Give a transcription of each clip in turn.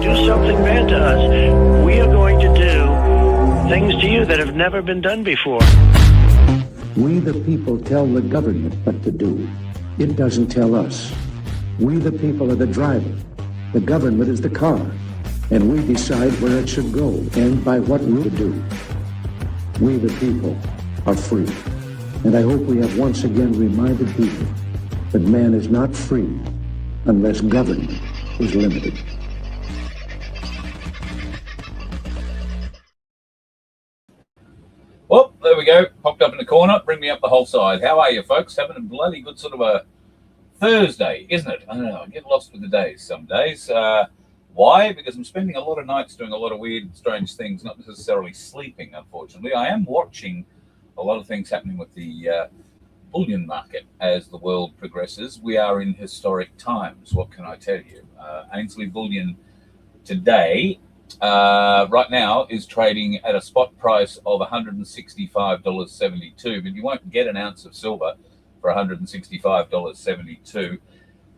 do something bad to us, we are going to do things to you that have never been done before. We the people tell the government what to do. It doesn't tell us. We the people are the driver. The government is the car. And we decide where it should go and by what route to do. We the people are free. And I hope we have once again reminded people that man is not free unless government is limited. Well, there we go. Popped up in the corner. Bring me up the whole side. How are you, folks? Having a bloody good sort of a Thursday, isn't it? I don't know. I get lost with the days some days. Why? Because I'm spending a lot of nights doing a lot of weird, strange things, not necessarily sleeping, unfortunately. I am watching a lot of things happening with the bullion market as the world progresses. We are in historic times. What can I tell you? Ainslie Bullion today, right now, is trading at a spot price of $165.72, but you won't get an ounce of silver for $165.72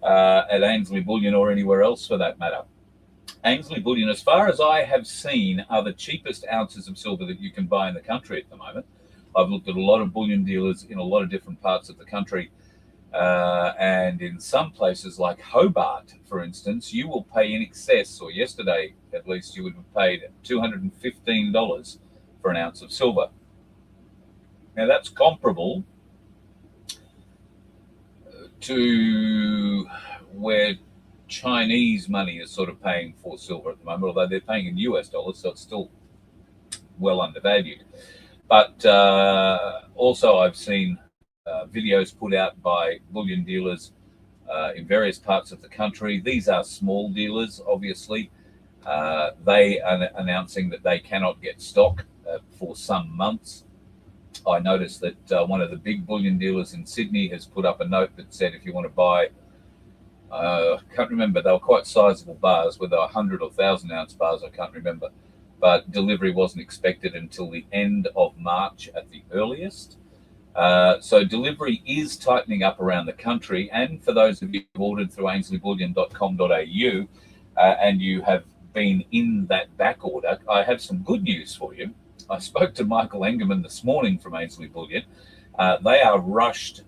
at Ainslie Bullion or anywhere else for that matter. Ainslie Bullion, as far as I have seen, are the cheapest ounces of silver that you can buy in the country at the moment. I've looked at a lot of bullion dealers in a lot of different parts of the country. And in some places like Hobart, for instance, you will pay in excess, or yesterday at least, you would have paid $215 for an ounce of silver. Now that's comparable to where Chinese money is sort of paying for silver at the moment, although they're paying in US dollars, so it's still well undervalued. But also I've seen videos put out by bullion dealers in various parts of the country. These are small dealers, obviously. They are announcing that they cannot get stock for some months. I noticed that one of the big bullion dealers in Sydney has put up a note that said if you want to buy, I can't remember, they were quite sizable bars, whether 100 or 1,000 ounce bars, I can't remember. But delivery wasn't expected until the end of March at the earliest. So delivery is tightening up around the country. And for those of you who ordered through ainslieBullion.com.au and you have been in that back order, I have some good news for you. I spoke to Michael Engerman this morning from Ainslie Bullion. They are rushed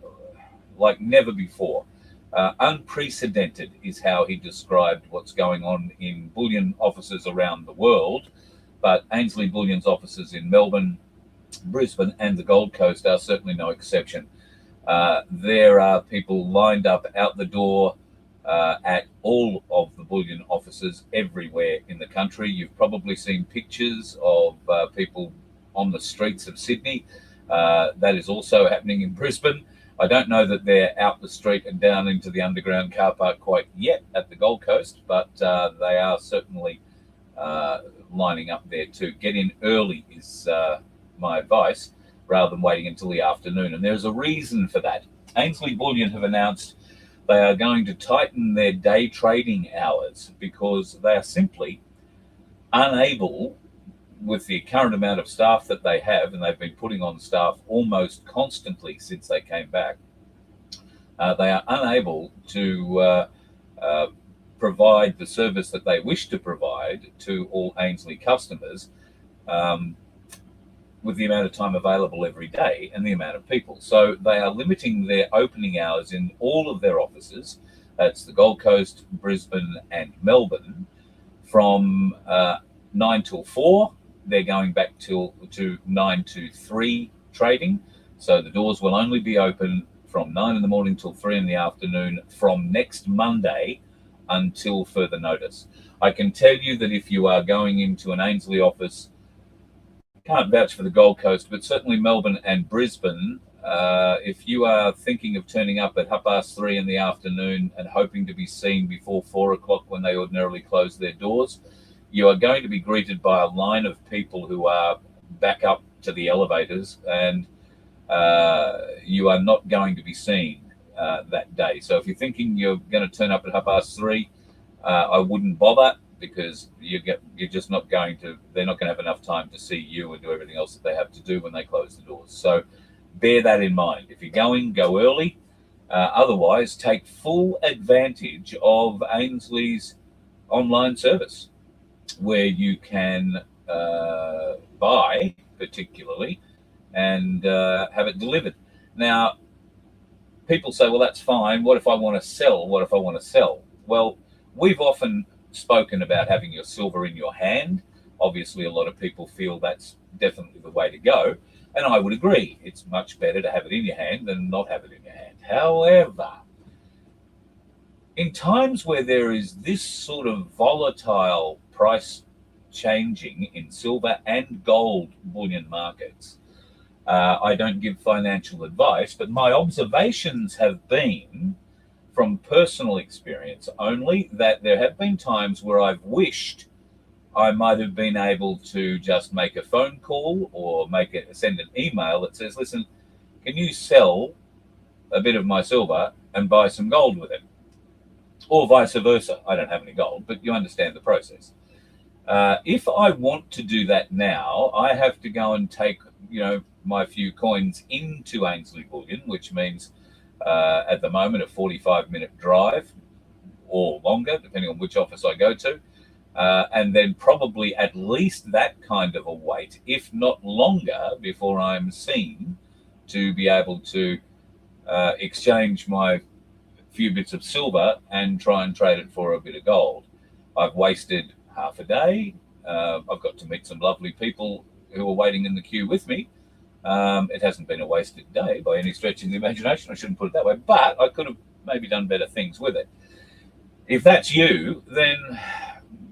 like never before. Unprecedented is how he described what's going on in bullion offices around the world. But Ainslie Bullion's offices in Melbourne, Brisbane and the Gold Coast are certainly no exception. There are people lined up out the door at all of the bullion offices everywhere in the country. You've probably seen pictures of people on the streets of Sydney. That is also happening in Brisbane. I don't know that they're out the street and down into the underground car park quite yet at the Gold Coast, but they are certainly lining up there too. Get in early is my advice, rather than waiting until the afternoon. And there's a reason for that. Ainslie Bullion have announced they are going to tighten their day trading hours because they are simply unable, with the current amount of staff that they have, and they've been putting on staff almost constantly since they came back, they are unable to provide the service that they wish to provide to all Ainslie customers with the amount of time available every day and the amount of people. So they are limiting their opening hours in all of their offices, that's the Gold Coast, Brisbane and Melbourne, from 9 till 4. They're going back to 9 to 3 trading. So the doors will only be open from 9 in the morning till 3 in the afternoon from next Monday until further notice. I can tell you that if you are going into an Ainslie office, can't vouch for the Gold Coast, but certainly Melbourne and Brisbane, if you are thinking of turning up at 3:30 in the afternoon and hoping to be seen before 4 o'clock when they ordinarily close their doors, you are going to be greeted by a line of people who are back up to the elevators, and you are not going to be seen that day. So if you're thinking you're going to turn up at 3:30, I wouldn't bother, because you're just not going to, they're not going to have enough time to see you and do everything else that they have to do when they close the doors. So bear that in mind. If you're going, go early. Otherwise, take full advantage of Ainslie's online service. where you can buy particularly and have it delivered. Now, people say, well, that's fine. What if I want to sell? What if I want to sell? Well, we've often spoken about having your silver in your hand. Obviously, a lot of people feel that's definitely the way to go. And I would agree. It's much better to have it in your hand than not have it in your hand. However, in times where there is this sort of volatile price changing in silver and gold bullion markets, I don't give financial advice, but my observations have been from personal experience only that there have been times where I've wished I might have been able to just make a phone call or send an email that says, listen, can you sell a bit of my silver and buy some gold with it? Or vice versa. I don't have any gold, but you understand the process. If I want to do that now, I have to go and take, my few coins into Ainslie Bullion, which means at the moment a 45-minute drive or longer, depending on which office I go to, and then probably at least that kind of a wait, if not longer, before I'm seen to be able to exchange my few bits of silver and try and trade it for a bit of gold. I've wasted half a day. I've got to meet some lovely people who are waiting in the queue with me. It hasn't been a wasted day by any stretch of the imagination. I shouldn't put it that way, but I could have maybe done better things with it. If that's you, then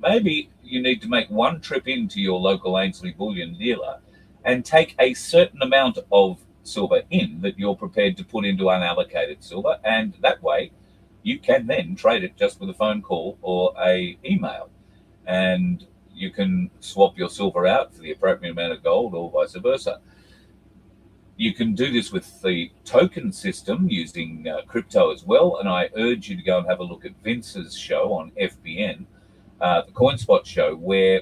maybe you need to make one trip into your local Ainslie Bullion dealer and take a certain amount of silver in that you're prepared to put into unallocated silver, and that way you can then trade it just with a phone call or a email, and you can swap your silver out for the appropriate amount of gold or vice versa. You can do this with the token system using crypto as well, and I urge you to go and have a look at Vince's show on FBN, the CoinSpot show, where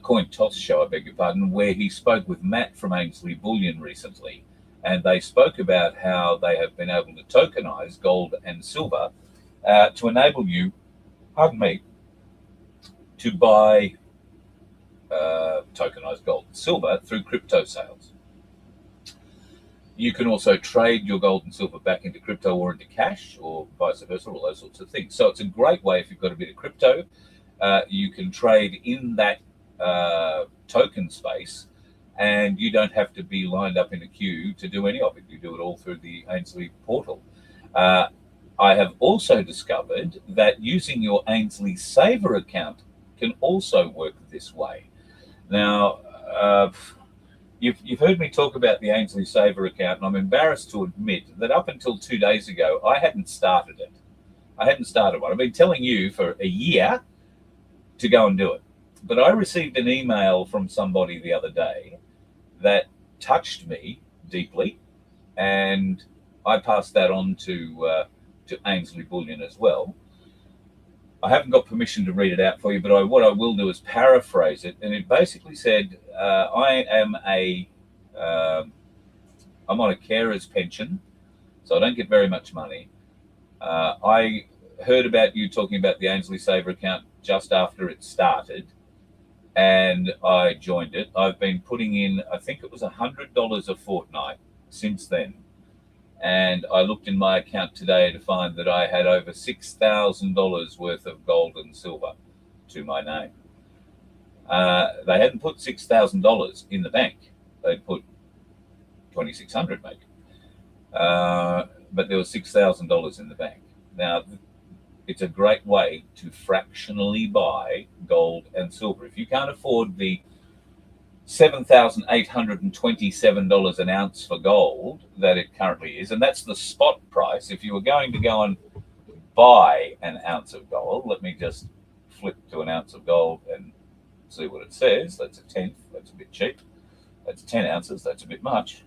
Coin Toss show, I beg your pardon, where he spoke with Matt from Ainslie Bullion recently, and they spoke about how they have been able to tokenize gold and silver to enable you, pardon me, to buy tokenized gold and silver through crypto sales. You can also trade your gold and silver back into crypto or into cash or vice versa, all those sorts of things. So it's a great way if you've got a bit of crypto. You can trade in that token space, and you don't have to be lined up in a queue to do any of it. You do it all through the Ainslie portal. I have also discovered that using your Ainslie Saver account can also work this way. Now, you've heard me talk about the Ainslie Saver account, and I'm embarrassed to admit that up until 2 days ago, I hadn't started it. I hadn't started one. I've been telling you for a year to go and do it. But I received an email from somebody the other day that touched me deeply, and I passed that on to Ainslie Bullion as well. I haven't got permission to read it out for you, but what I will do is paraphrase it. And it basically said, I'm on a carer's pension, so I don't get very much money. I heard about you talking about the Ainslie Saver account just after it started, and I joined it. I've been putting in, I think it was $100 a fortnight since then. And I looked in my account today to find that I had over $6,000 worth of gold and silver to my name. They hadn't put $6,000 in the bank. They'd put $2,600 maybe. But there was $6,000 in the bank. Now, it's a great way to fractionally buy gold and silver. If you can't afford the $7,827 an ounce for gold that it currently is, and that's the spot price. If you were going to go and buy an ounce of gold, let me just flip to an ounce of gold and see what it says. That's a tenth. That's a bit cheap. That's 10 ounces. That's a bit much.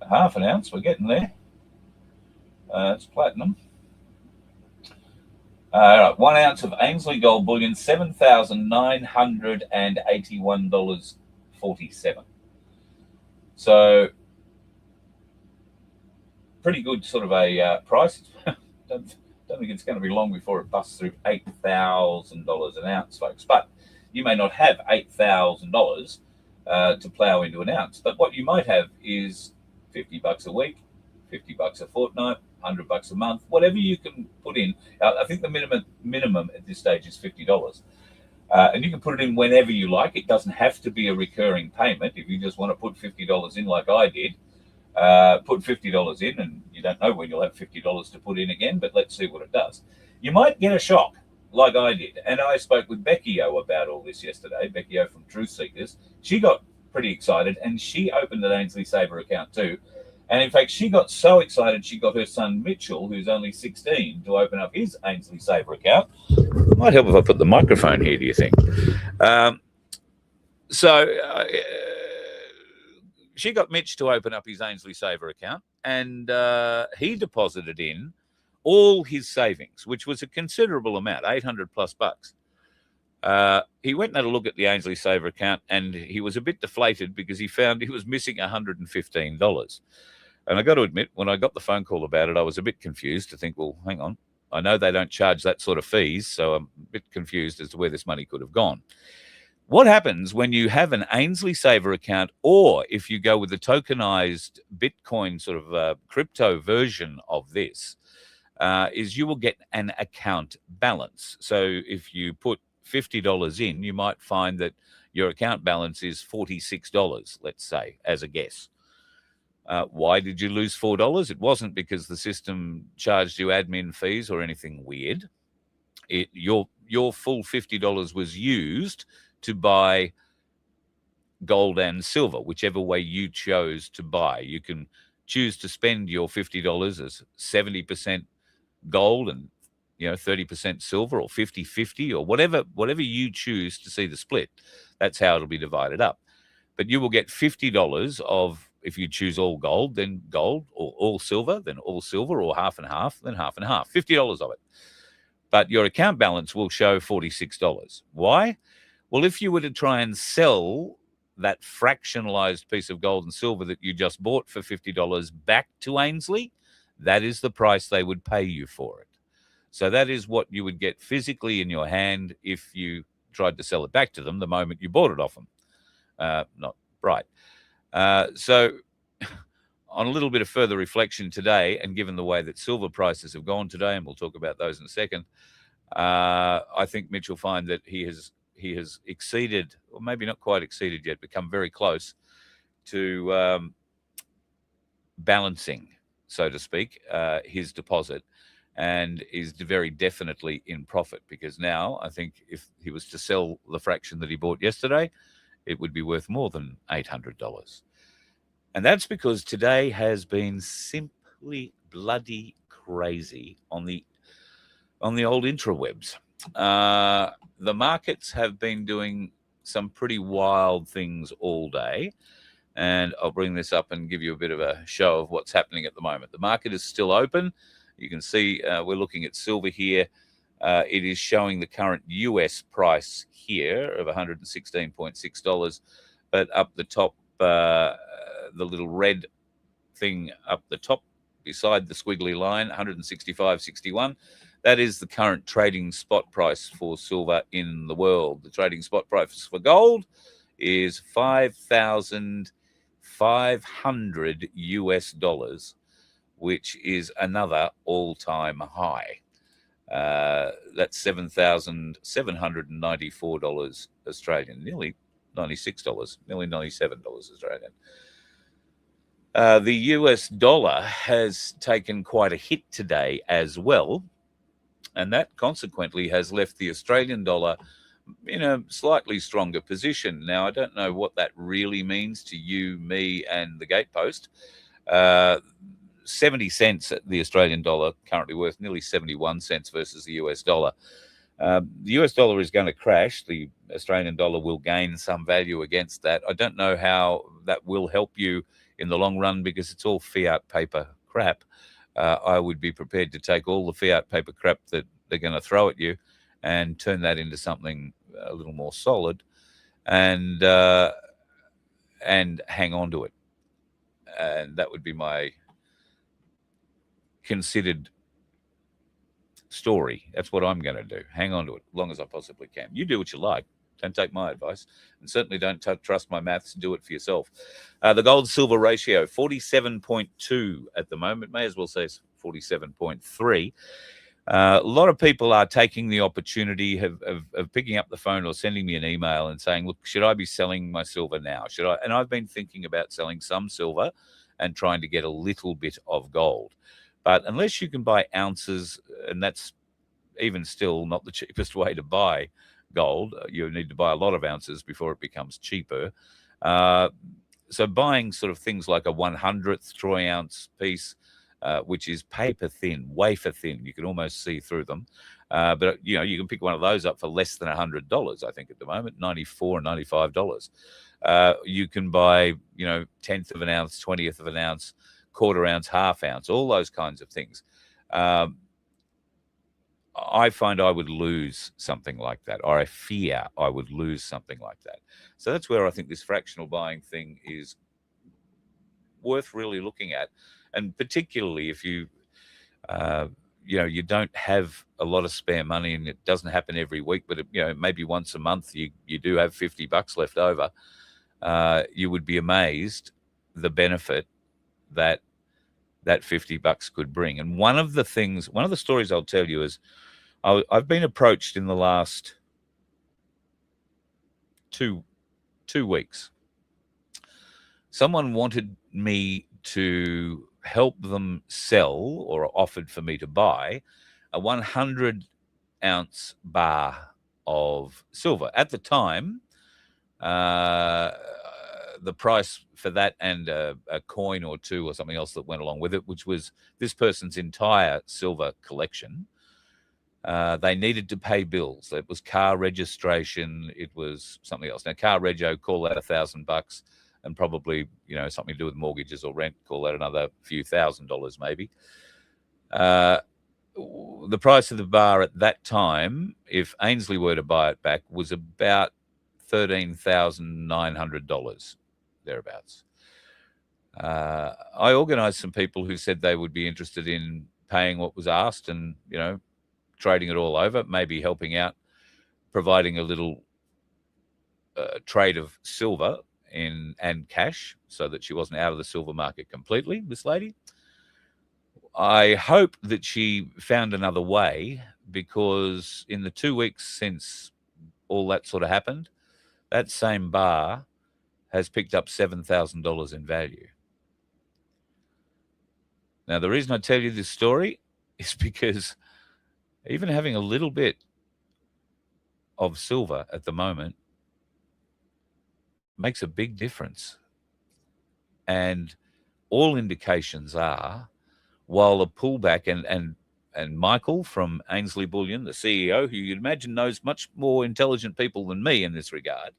A half an ounce. We're getting there. It's platinum. 1 ounce of Ainslie gold bullion, $7,981.47. So pretty good sort of a price. don't don't think it's going to be long before it busts through $8,000 an ounce, folks. But you may not have $8,000 to plow into an ounce. But what you might have is $50 a week, $50 a fortnight, $100 a month, whatever you can put in. I think the minimum at this stage is $50. And you can put it in whenever you like. It doesn't have to be a recurring payment. If you just want to put $50 in like I did, put $50 in, and you don't know when you'll have $50 to put in again, but let's see what it does. You might get a shock like I did. And I spoke with Becky O about all this yesterday, Becky O from Truth Seekers. She got pretty excited, and she opened an Ainslie Saver account too. And in fact, she got so excited, she got her son Mitchell, who's only 16, to open up his Ainslie Saver account. It might help if I put the microphone here, do you think? She got Mitch to open up his Ainslie Saver account, and he deposited in all his savings, which was a considerable amount, 800 plus bucks. He went and had a look at the Ainslie Saver account, and he was a bit deflated because he found he was missing $115. And I got to admit, when I got the phone call about it, I was a bit confused to think, well, hang on, I know they don't charge that sort of fees, so I'm a bit confused as to where this money could have gone. What happens when you have an Ainslie Saver account, or if you go with the tokenized Bitcoin sort of crypto version of this, is you will get an account balance. So if you put $50 in, you might find that your account balance is $46, let's say, as a guess. Why did you lose $4? It wasn't because the system charged you admin fees or anything weird. Your full $50 was used to buy gold and silver, whichever way you chose to buy. You can choose to spend your $50 as 70% gold and 30% silver, or 50-50, or whatever you choose to see the split. That's how it'll be divided up. But you will get $50 of, if you choose all gold, then gold, or all silver, then all silver, or half and half, then half and half, $50 of it. But your account balance will show $46. Why? Well, if you were to try and sell that fractionalized piece of gold and silver that you just bought for $50 back to Ainslie, that is the price they would pay you for it. So that is what you would get physically in your hand if you tried to sell it back to them the moment you bought it off them. Not right. So on a little bit of further reflection today, and given the way that silver prices have gone today, and we'll talk about those in a second, I think Mitch will find that he has exceeded, or maybe not quite exceeded yet, become very close to balancing, so to speak, his deposit, and is very definitely in profit, because now I think if he was to sell the fraction that he bought yesterday, it would be worth more than $800. And that's because today has been simply bloody crazy on the old intrawebs. The markets have been doing some pretty wild things all day, and I'll bring this up and give you a bit of a show of what's happening at the moment. The market is still open. You can see we're looking at silver here. It is showing the current US price here of $116.6, but up the top, the little red thing up the top beside the squiggly line, 165.61. That is the current trading spot price for silver in the world. The trading spot price for gold is $5,500 US, which is another all-time high. That's $7,794 Australian, nearly $96, nearly $97 Australian. The US dollar has taken quite a hit today as well, and that consequently has left the Australian dollar in a slightly stronger position. Now, I don't know what that really means to you, me, and the gatepost. 70 cents at the Australian dollar, currently worth nearly 71 cents versus the US dollar. The US dollar is going to crash. The Australian dollar will gain some value against that. I don't know how that will help you in the long run, because it's all fiat paper crap. I would be prepared to take all the fiat paper crap that they're going to throw at you and turn that into something a little more solid, and hang on to it. And that would be my considered story. That's what I'm going to do. Hang on to it as long as I possibly can. You do what you like. Don't take my advice, and certainly don't trust my maths. Do it for yourself. The gold-silver ratio, 47.2 at the moment. May as well say 47.3. A lot of people are taking the opportunity of picking up the phone or sending me an email and saying, look, should I be selling my silver now? Should I? And I've been thinking about selling some silver and trying to get a little bit of gold. But unless you can buy ounces, and that's even still not the cheapest way to buy gold, you need to buy a lot of ounces before it becomes cheaper. So buying sort of things like a 100th troy ounce piece, which is paper thin, wafer thin. You can almost see through them. But, you know, you can pick one of those up for less than $100, I think, at the moment, $94, $95. You can buy, you know, 10th of an ounce, 20th of an ounce, quarter ounce, half ounce, all those kinds of things. I find I would lose something like that, or I fear I would lose something like that. So that's where I think this fractional buying thing is worth really looking at. And particularly if you, you know, you don't have a lot of spare money and it doesn't happen every week, but, you know, maybe once a month you do have $50 left over, you would be amazed the benefit that $50 could bring. And one of the stories I'll tell you is I've been approached in the last two weeks. Someone wanted me to help them sell, or offered for me to buy, a 100-ounce bar of silver. At the time, the price for that and a coin or two or something else that went along with it, which was this person's entire silver collection, they needed to pay bills. It was car registration. It was something else. Now, car rego, call that $1,000, and probably, you know, something to do with mortgages or rent, call that another few $1,000s maybe. The price of the bar at that time, if Ainslie were to buy it back, was about $13,900, thereabouts. I organised some people who said they would be interested in paying what was asked and, you know, trading it all over, maybe helping out, providing a little trade of silver and cash so that she wasn't out of the silver market completely, this lady. I hope that she found another way, because in the 2 weeks since all that sort of happened, that same bar has picked up $7,000 in value. Now, the reason I tell you this story is because even having a little bit of silver at the moment makes a big difference. And all indications are, while a pullback, and Michael from Ainslie Bullion, the CEO, who you'd imagine knows much more intelligent people than me in this regard,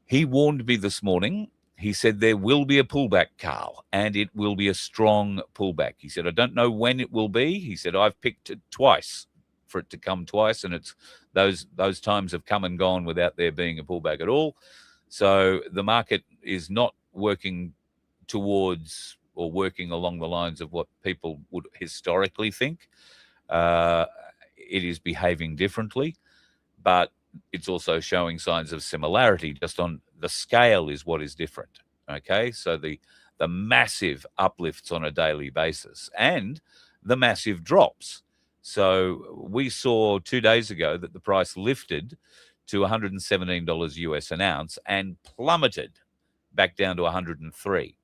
he warned me this morning. He said there will be a pullback, Carl, and it will be a strong pullback. He said, I don't know when it will be. He said, I've picked it twice for it to come twice, and it's those times have come and gone without there being a pullback at all. So the market is not working towards or working along the lines of what people would historically think. It is behaving differently, but it's also showing signs of similarity. Just on the scale is what is different. Okay, so the massive uplifts on a daily basis and the massive drops. So we saw 2 days ago that the price lifted to $117 US an ounce and plummeted back down to 103.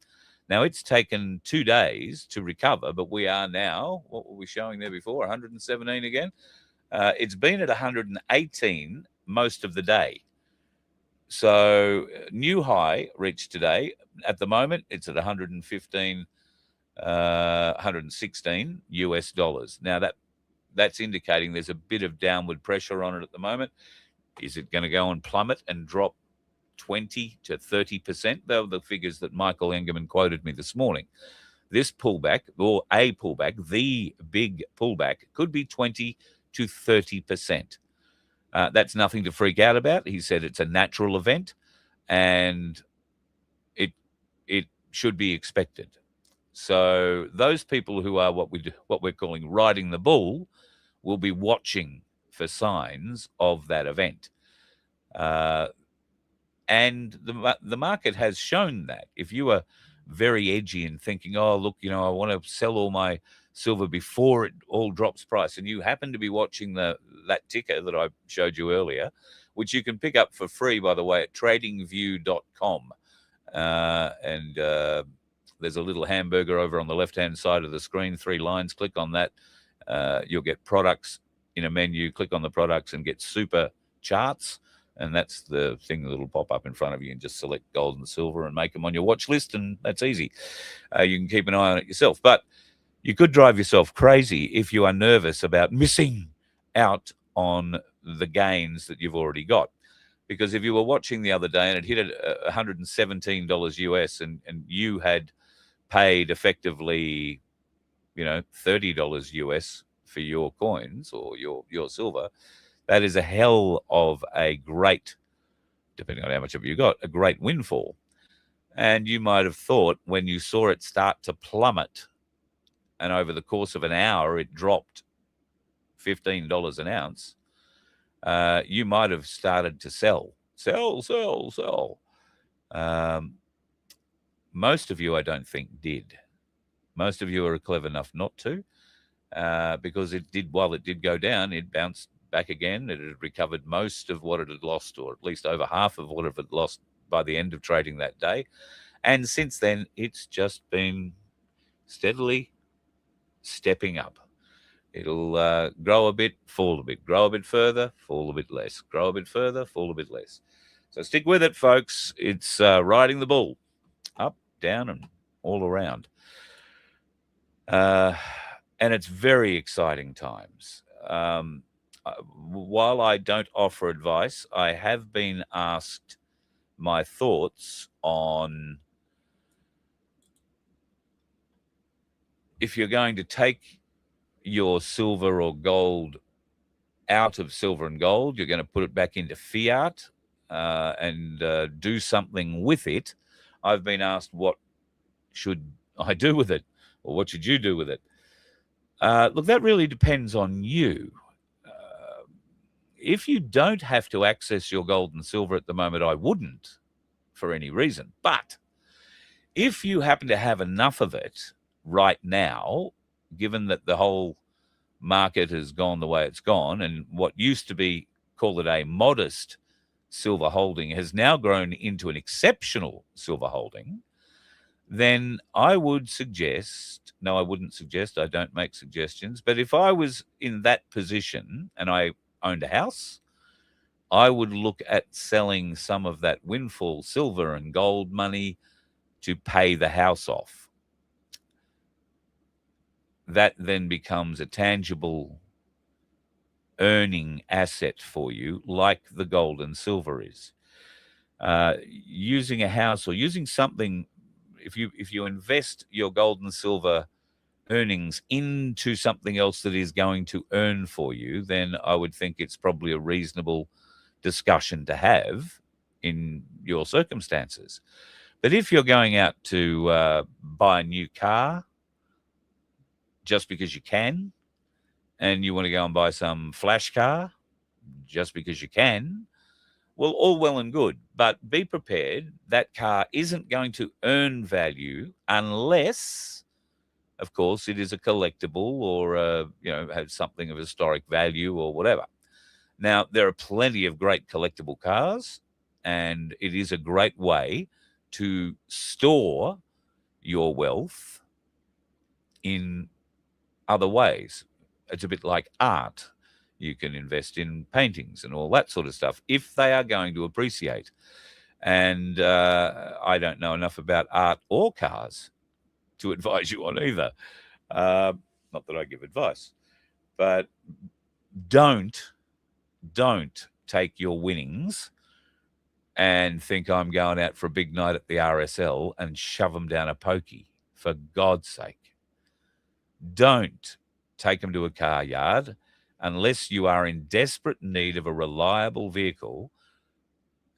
Now, it's taken 2 days to recover, but we are now, what were we showing there before, 117 again? It's been at 118 most of the day. So new high reached today. At the moment, it's at 116 US dollars. Now, that's indicating there's a bit of downward pressure on it at the moment. Is it going to go and plummet and drop 20 to 30%? They were the figures that Michael Engerman quoted me this morning. This pullback, or a pullback, the big pullback, could be 20 to 30%. That's nothing to freak out about. He said it's a natural event and it should be expected. So those people who are what we're calling riding the bull will be watching for signs of that event. And the market has shown that. If you are very edgy and thinking, oh, look, I want to sell all my silver before it all drops price, and you happen to be watching that ticker that I showed you earlier, which you can pick up for free, by the way, at tradingview.com. And there's a little hamburger over on the left-hand side of the screen, 3 lines. Click on that. You'll get products in a menu. Click on the products and get super charts. And that's the thing that'll pop up in front of you, and just select gold and silver and make them on your watch list, and that's easy. You can keep an eye on it yourself. But you could drive yourself crazy if you are nervous about missing out on the gains that you've already got. Because if you were watching the other day and it hit at $117 US and you had paid effectively, $30 US for your coins or your silver, that is a hell of a great, depending on how much of you got, a great windfall. And you might have thought when you saw it start to plummet, and over the course of an hour it dropped $15 an ounce, you might have started to sell. Most of you, I don't think, did. Most of you are clever enough not to, because while it did go down, it bounced back again. It had recovered most of what it had lost, or at least over half of what it had lost by the end of trading that day. And since then, it's just been steadily stepping up. It'll grow a bit, fall a bit, grow a bit further, fall a bit less, grow a bit further, fall a bit less. So stick with it, folks. It's riding the bull, up, down, and all around. And it's very exciting times. While I don't offer advice, I have been asked my thoughts on if you're going to take your silver or gold out of silver and gold, you're going to put it back into fiat and do something with it. I've been asked, what should I do with it? Or what should you do with it? Look, that really depends on you. If you don't have to access your gold and silver at the moment, I wouldn't for any reason. But if you happen to have enough of it right now, given that the whole market has gone the way it's gone, and what used to be, call it a modest silver holding, has now grown into an exceptional silver holding, then I would suggest, no, I wouldn't suggest, I don't make suggestions, but if I was in that position and I owned a house, I would look at selling some of that windfall silver and gold money to pay the house off. That then becomes a tangible earning asset for you, like the gold and silver is. Using a house or using something, if you invest your gold and silver earnings into something else that is going to earn for you, then I would think it's probably a reasonable discussion to have in your circumstances. But if you're going out to buy a new car just because you can, and you want to go and buy some flash car just because you can, well, all well and good, but be prepared. That car isn't going to earn value unless, of course, it is a collectible or, has something of historic value or whatever. Now, there are plenty of great collectible cars, and it is a great way to store your wealth in other ways. It's a bit like art. You can invest in paintings and all that sort of stuff if they are going to appreciate. And I don't know enough about art or cars to advise you on either. Not that I give advice, but don't take your winnings and think I'm going out for a big night at the RSL and shove them down a pokey, for God's sake. Don't take them to a car yard unless you are in desperate need of a reliable vehicle,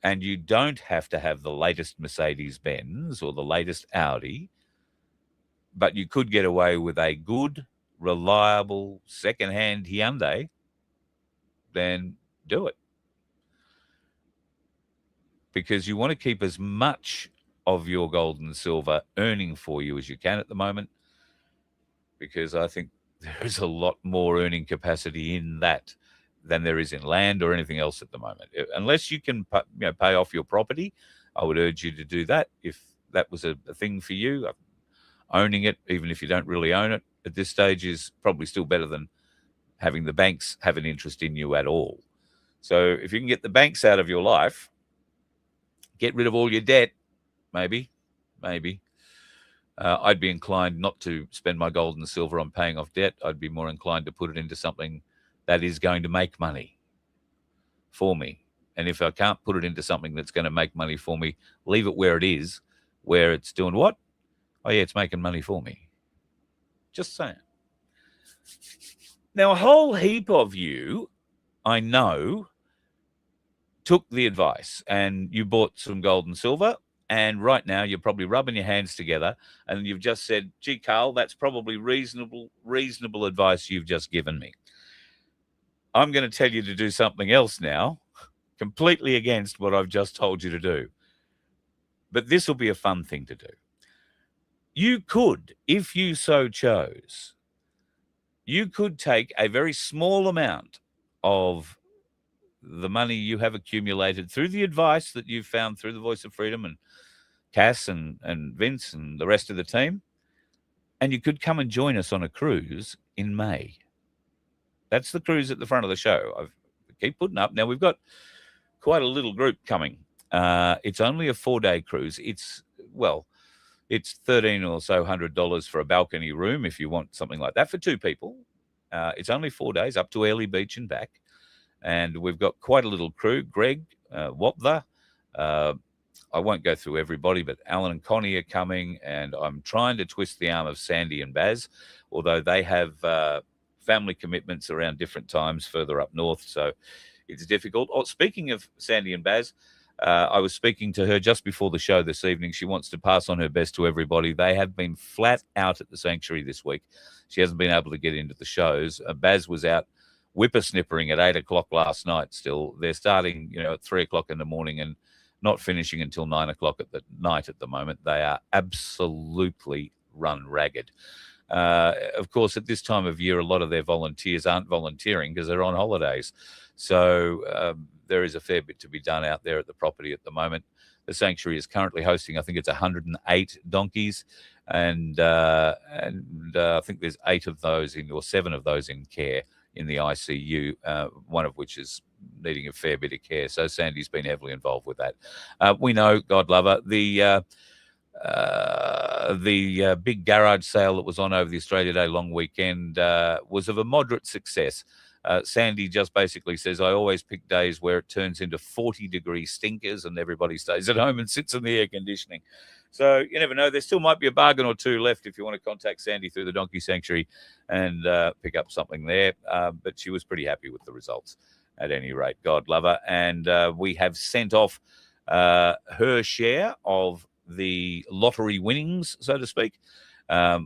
and you don't have to have the latest Mercedes-Benz or the latest Audi. but you could get away with a good, reliable, second-hand Hyundai, then do it. Because you want to keep as much of your gold and silver earning for you as you can at the moment, because I think there's a lot more earning capacity in that than there is in land or anything else at the moment. Unless you can pay off your property, I would urge you to do that if that was a thing for you. Owning it, even if you don't really own it at this stage, is probably still better than having the banks have an interest in you at all. So if you can get the banks out of your life, get rid of all your debt, maybe. I'd be inclined not to spend my gold and silver on paying off debt. I'd be more inclined to put it into something that is going to make money for me. And if I can't put it into something that's going to make money for me, leave it where it is, where it's doing what? Oh, yeah, it's making money for me. Just saying. Now, a whole heap of you, I know, took the advice and you bought some gold and silver. And right now, you're probably rubbing your hands together and you've just said, gee, Carl, that's probably reasonable advice you've just given me. I'm going to tell you to do something else now, completely against what I've just told you to do. But this will be a fun thing to do. You could, if you so chose, you could take a very small amount of the money you have accumulated through the advice that you've found through the Voice of Freedom and Cass and Vince and the rest of the team, and you could come and join us on a cruise in May. That's the cruise at the front of the show. I keep putting up. Now, we've got quite a little group coming. It's only a 4-day cruise. It's 13 or so $100 for a balcony room if you want something like that for 2 people. It's only 4 days up to Ainslie Beach and back. And we've got quite a little crew. Greg, Waptha, I won't go through everybody, but Alan and Connie are coming, and I'm trying to twist the arm of Sandy and Baz, although they have family commitments around different times further up north, so it's difficult. Oh, speaking of Sandy and Baz, I was speaking to her just before the show this evening. She wants to pass on her best to everybody. They have been flat out at the Sanctuary this week. She hasn't been able to get into the shows. Baz was out whippersnippering at 8 o'clock last night still. They're starting, at 3 o'clock in the morning and not finishing until 9 o'clock at the night at the moment. They are absolutely run ragged. Of course, at this time of year, a lot of their volunteers aren't volunteering because they're on holidays. So there is a fair bit to be done out there at the property at the moment. The Sanctuary is currently hosting, I think it's 108 donkeys. And I think there's 8 of those or 7 of those in care in the ICU, one of which is needing a fair bit of care. So Sandy's been heavily involved with that. We know, God love her, the big garage sale that was on over the Australia Day long weekend was of a moderate success. Sandy just basically says, I always pick days where it turns into 40-degree stinkers and everybody stays at home and sits in the air conditioning. So you never know. There still might be a bargain or 2 left if you want to contact Sandy through the Donkey Sanctuary and pick up something there. But she was pretty happy with the results at any rate. God love her. And we have sent off her share of the lottery winnings, so to speak.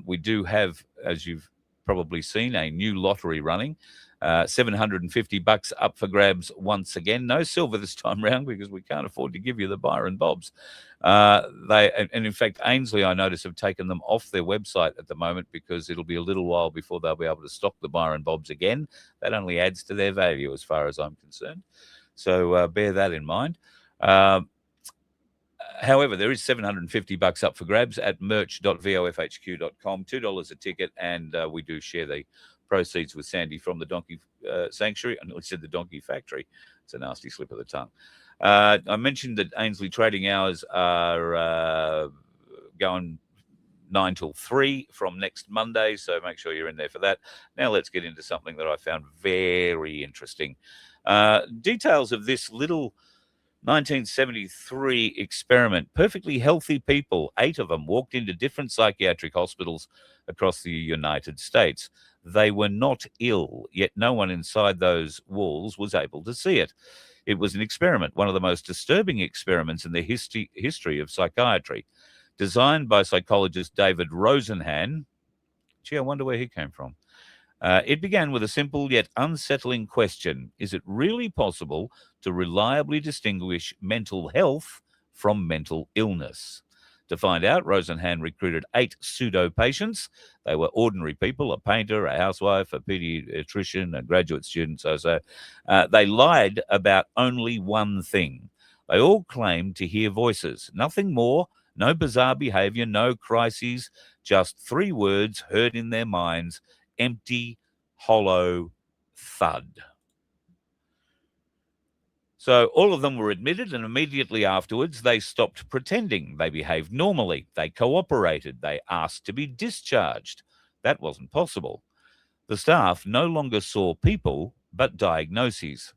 We do have, as you've probably seen, a new lottery running. $750 up for grabs once again. No silver this time round because we can't afford to give you the Byron Bobs. And in fact, Ainslie, I notice, have taken them off their website at the moment because it'll be a little while before they'll be able to stock the Byron Bobs again. That only adds to their value as far as I'm concerned. So bear that in mind. However, there is $750 up for grabs at merch.vofhq.com, $2 a ticket, and we do share the proceeds with Sandy from the Donkey Sanctuary. I said the Donkey Factory. It's a nasty slip of the tongue. I mentioned that Ainslie trading hours are going 9 till 3 from next Monday, so make sure you're in there for that. Now let's get into something that I found very interesting. Details of this little 1973 experiment. Perfectly healthy people, 8 of them, walked into different psychiatric hospitals across the United States. They were not ill, yet no one inside those walls was able to see it. It was an experiment, one of the most disturbing experiments in the history of psychiatry. designed by psychologist David Rosenhan. Gee, I wonder where he came from. It began with a simple yet unsettling question. Is it really possible to reliably distinguish mental health from mental illness? To find out, Rosenhan recruited 8 pseudo patients. They were ordinary people, a painter, a housewife, a pediatrician, a graduate student, so. They lied about only one thing. They all claimed to hear voices, nothing more, no bizarre behavior, no crises, just 3 words heard in their minds: empty, hollow thud. So all of them were admitted, and immediately afterwards they stopped pretending. They behaved normally. They cooperated. They asked to be discharged. That wasn't possible. The staff no longer saw people, but diagnoses.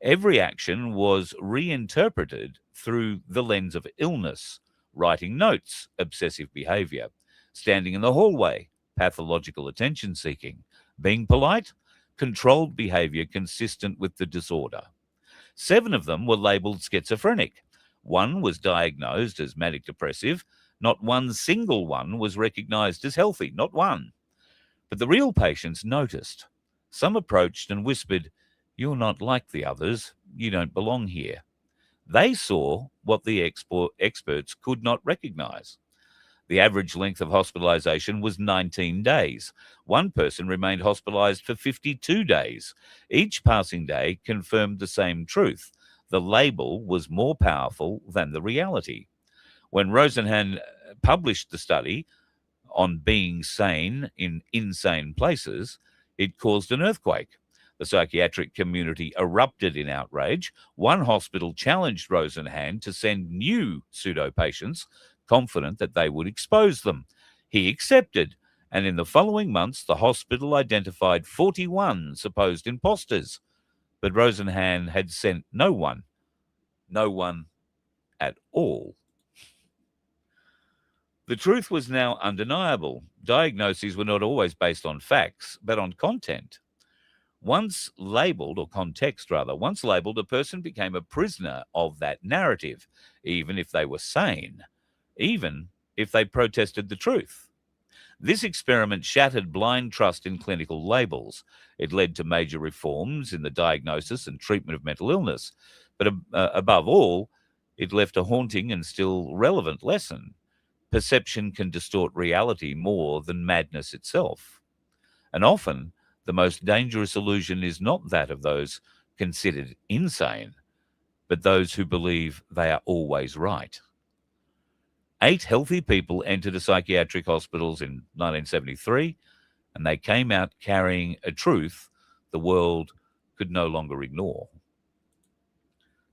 Every action was reinterpreted through the lens of illness: writing notes, obsessive behavior; standing in the hallway, pathological attention seeking; being polite, controlled behavior consistent with the disorder. 7 of them were labelled schizophrenic. 1 was diagnosed as manic depressive. Not one single one was recognised as healthy, not one. But the real patients noticed. Some approached and whispered, "You're not like the others. You don't belong here." They saw what the experts could not recognise. The average length of hospitalisation was 19 days. 1 person remained hospitalised for 52 days. Each passing day confirmed the same truth: the label was more powerful than the reality. When Rosenhan published the study on being sane in insane places, it caused an earthquake. The psychiatric community erupted in outrage. 1 hospital challenged Rosenhan to send new pseudo-patients, confident that they would expose them. He accepted, and in the following months, the hospital identified 41 supposed imposters. But Rosenhan had sent no one at all. The truth was now undeniable. Diagnoses were not always based on facts, but on content. Once labelled, a person became a prisoner of that narrative, even if they were sane, even if they protested the truth. This experiment shattered blind trust in clinical labels. It led to major reforms in the diagnosis and treatment of mental illness. But above all, it left a haunting and still relevant lesson. Perception can distort reality more than madness itself. And often, the most dangerous illusion is not that of those considered insane, but those who believe they are always right. 8 healthy people entered a psychiatric hospitals in 1973, and they came out carrying a truth the world could no longer ignore.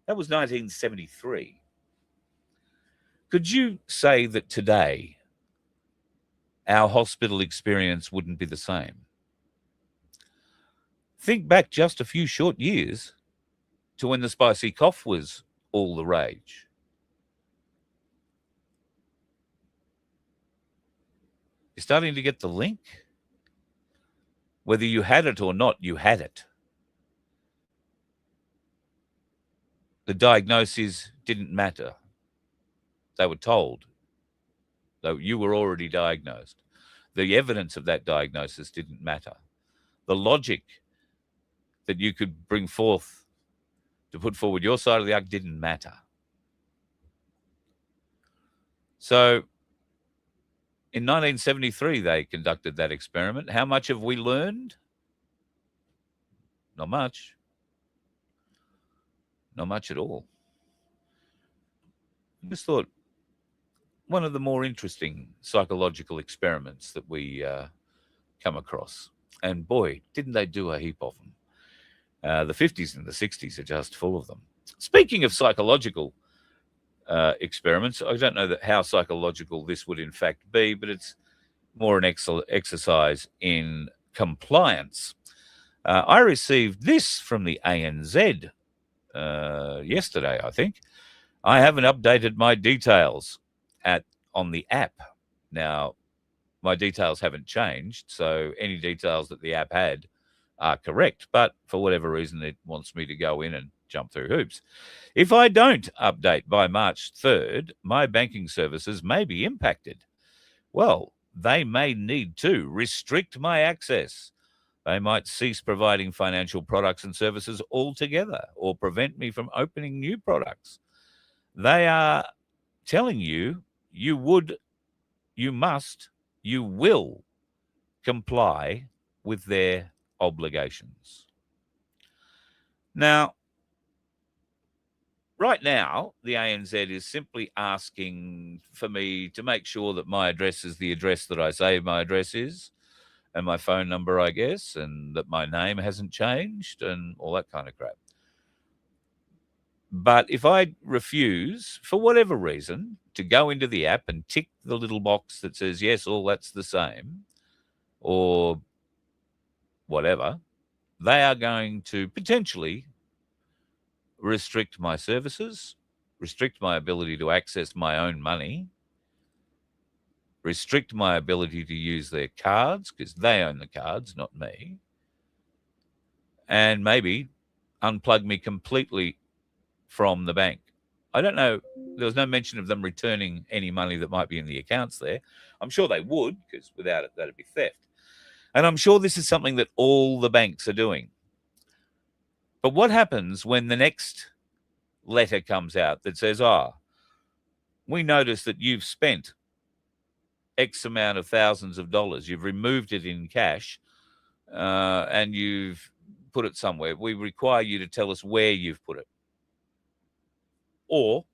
That was 1973. Could you say that today our hospital experience wouldn't be the same? Think back just a few short years to when the spicy cough was all the rage. You're starting to get the link? Whether you had it or not, you had it. The diagnoses didn't matter. They were told, though you were already diagnosed. The evidence of that diagnosis didn't matter. The logic that you could bring forth to put forward your side of the argument didn't matter. So in 1973, they conducted that experiment. How much have we learned? Not much. Not much at all. I just thought one of the more interesting psychological experiments that we come across. And boy, didn't they do a heap of them. The 50s and the 60s are just full of them. Speaking of psychological experiments, I don't know how psychological this would in fact be, but it's more an exercise in compliance. I received this from the ANZ yesterday, I think. I haven't updated my details on the app. Now, my details haven't changed, so any details that the app had are correct, but for whatever reason, it wants me to go in and jump through hoops. If I don't update by March 3rd, my banking services may be impacted. Well, they may need to restrict my access. They might cease providing financial products and services altogether or prevent me from opening new products. They are telling you you would, you must, you will comply with their obligations. Now, right now, the ANZ is simply asking for me to make sure that my address is the address that I say my address is, and my phone number, I guess, and that my name hasn't changed and all that kind of crap. But if I refuse, for whatever reason, to go into the app and tick the little box that says, yes, all that's the same, or whatever, they are going to potentially restrict my services, restrict my ability to access my own money, restrict my ability to use their cards because they own the cards, not me, and maybe unplug me completely from the bank. I don't know. There was no mention of them returning any money that might be in the accounts there. I'm sure they would, because without it, that'd be theft. And I'm sure this is something that all the banks are doing. But what happens when the next letter comes out that says, we notice that you've spent X amount of thousands of dollars, you've removed it in cash, and you've put it somewhere. We require you to tell us where you've put it. Or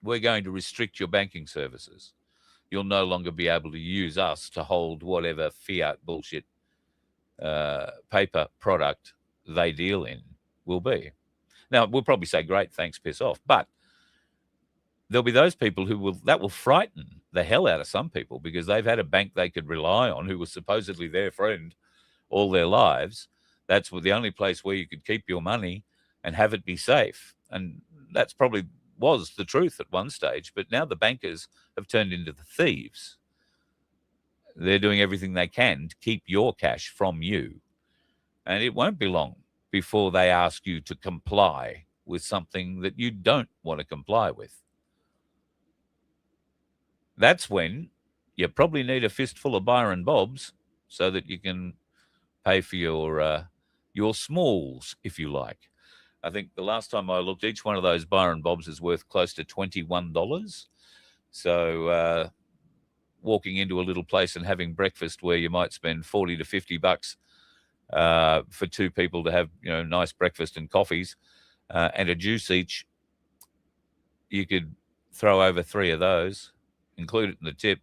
we're going to restrict your banking services. You'll no longer be able to use us to hold whatever fiat bullshit paper product they deal in will be. Now, we'll probably say, great, thanks, piss off. But there'll be those people that will frighten the hell out of some people because they've had a bank they could rely on who was supposedly their friend all their lives. That's the only place where you could keep your money and have it be safe. And that's probably was the truth at one stage. But now the bankers have turned into the thieves. They're doing everything they can to keep your cash from you. And it won't be long before they ask you to comply with something that you don't want to comply with. That's when you probably need a fistful of Byron Bobs so that you can pay for your smalls, if you like. I think the last time I looked, each one of those Byron Bobs is worth close to $21. So walking into a little place and having breakfast where you might spend $40 to $50 for two people to have nice breakfast and coffees and a juice each, you could throw over 3 of those, include it in the tip,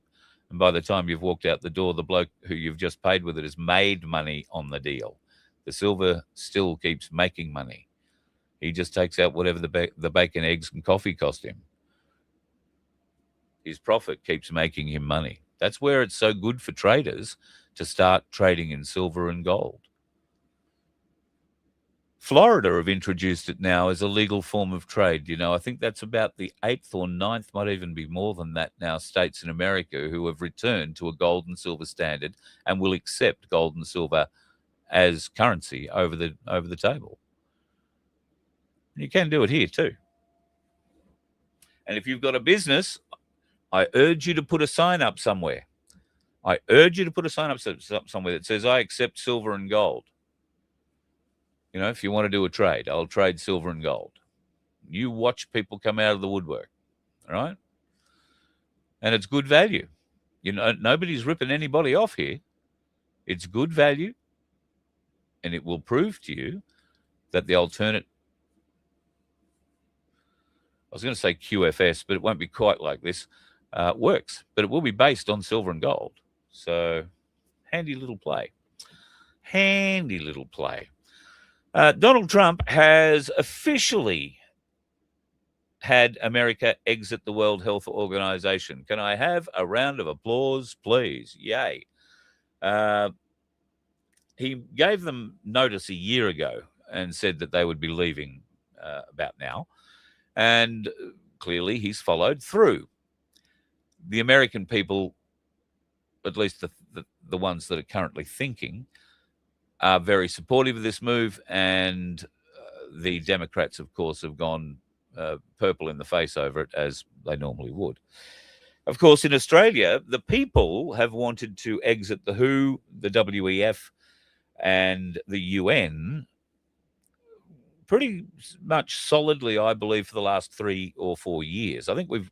and by the time you've walked out the door, the bloke who you've just paid with it has made money on the deal. The silver still keeps making money. He just takes out whatever the bacon, eggs, and coffee cost him. His profit keeps making him money. That's where it's so good for traders to start trading in silver and gold. Florida have introduced it now as a legal form of trade. I think that's about the 8th or 9th, might even be more than that now, states in America who have returned to a gold and silver standard and will accept gold and silver as currency over the table. And you can do it here too. And if you've got a business, I urge you to put a sign up somewhere. I urge you to put a sign up somewhere that says, I accept silver and gold. If you want to do a trade, I'll trade silver and gold. You watch people come out of the woodwork, all right? And it's good value. Nobody's ripping anybody off here. It's good value, and it will prove to you that the alternate, I was going to say QFS, but it won't be quite like this, works. But it will be based on silver and gold. So handy little play. Handy little play. Donald Trump has officially had America exit the World Health Organization. Can I have a round of applause, please? Yay. He gave them notice a year ago and said that they would be leaving about now. And clearly he's followed through. The American people, at least the ones that are currently thinking, are very supportive of this move, and the Democrats, of course, have gone purple in the face over it, as they normally would. Of course, in Australia, the people have wanted to exit the WHO, the WEF, and the UN pretty much solidly, I believe, for the last 3 or 4 years. I think we've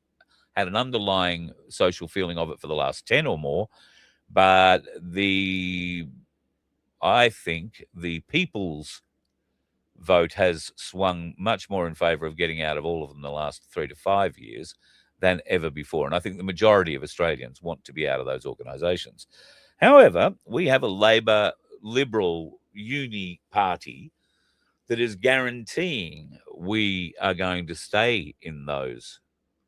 had an underlying social feeling of it for the last 10 or more, but I think the people's vote has swung much more in favour of getting out of all of them the last 3 to 5 years than ever before. And I think the majority of Australians want to be out of those organisations. However, we have a Labor Liberal uni party that is guaranteeing we are going to stay in those